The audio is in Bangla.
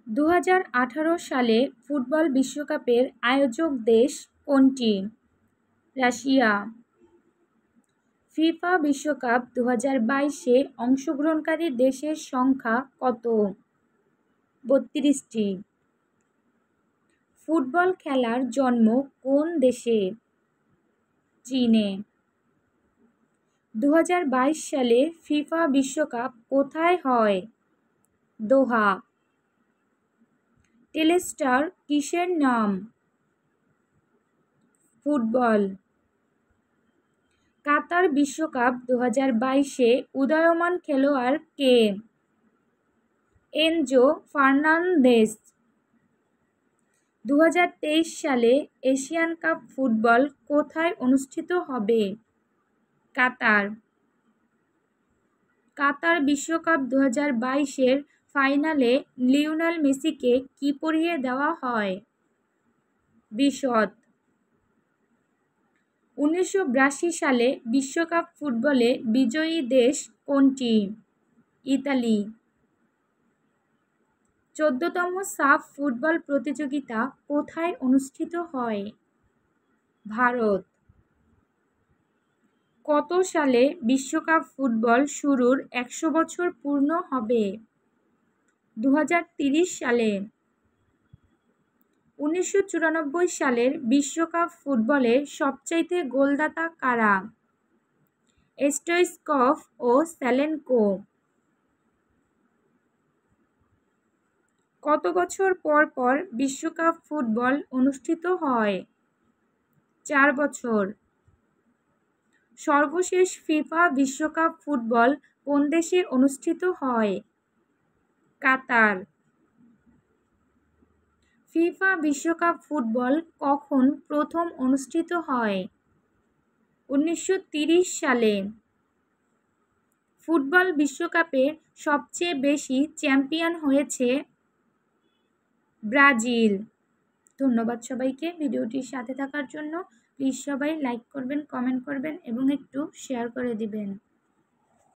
2018 সালে ফুটবল বিশ্বকাপের আয়োজক দেশ কোনটি? রাশিয়া। ফিফা বিশ্বকাপ 2022-এ অংশগ্রহণকারী দেশের সংখ্যা কত? 32টি। ফুটবল খেলার জন্ম কোন দেশে? চীনে। 2022 সালে ফিফা বিশ্বকাপ কোথায় হয়? দোহা। টেলস্টার কিসের নাম? ফুটবল। কাতার বিশ্বকাপ 2022-এ উদীয়মান খেলোয়াড় কে? Enzo Fernandez. 2023 সালে এশিয়ান কাপ ফুটবল কোথায় অনুষ্ঠিত হবে? কাতার। কাতার বিশ্বকাপ 2022-এর ফাইনালে লিওনেল মেসিকে কি পরিয়ে দেওয়া হয়? বিশদ। 1982 সালে বিশ্বকাপ ফুটবলে বিজয়ী দেশ কোনটি? ইতালি। 14তম সাফ ফুটবল প্রতিযোগিতা কোথায় অনুষ্ঠিত হয়? ভারত। কত সালে বিশ্বকাপ ফুটবল শুরুর 100 বছর পূর্ণ হবে? 2030 সালে। 1994 সালের বিশ্বকাপ ফুটবলের সবচাইতে গোলদাতা কারা? স্টোইচকভ ও সেলেনকো। কত বছর পর পর বিশ্বকাপ ফুটবল অনুষ্ঠিত হয়? 4 বছর। সর্বশেষ ফিফা বিশ্বকাপ ফুটবল কোন দেশে অনুষ্ঠিত হয়? কাতার। ফিফা বিশ্বকাপ ফুটবল কখন প্রথম অনুষ্ঠিত হয়? 1930 সালে। ফুটবল বিশ্বকাপে সবচেয়ে বেশি চ্যাম্পিয়ন হয়েছে ব্রাজিল। ধন্যবাদ সবাইকে ভিডিওটির সাথে থাকার জন্য। প্লিজ সবাই লাইক করবেন, কমেন্ট করবেন এবং একটু শেয়ার করে দিবেন।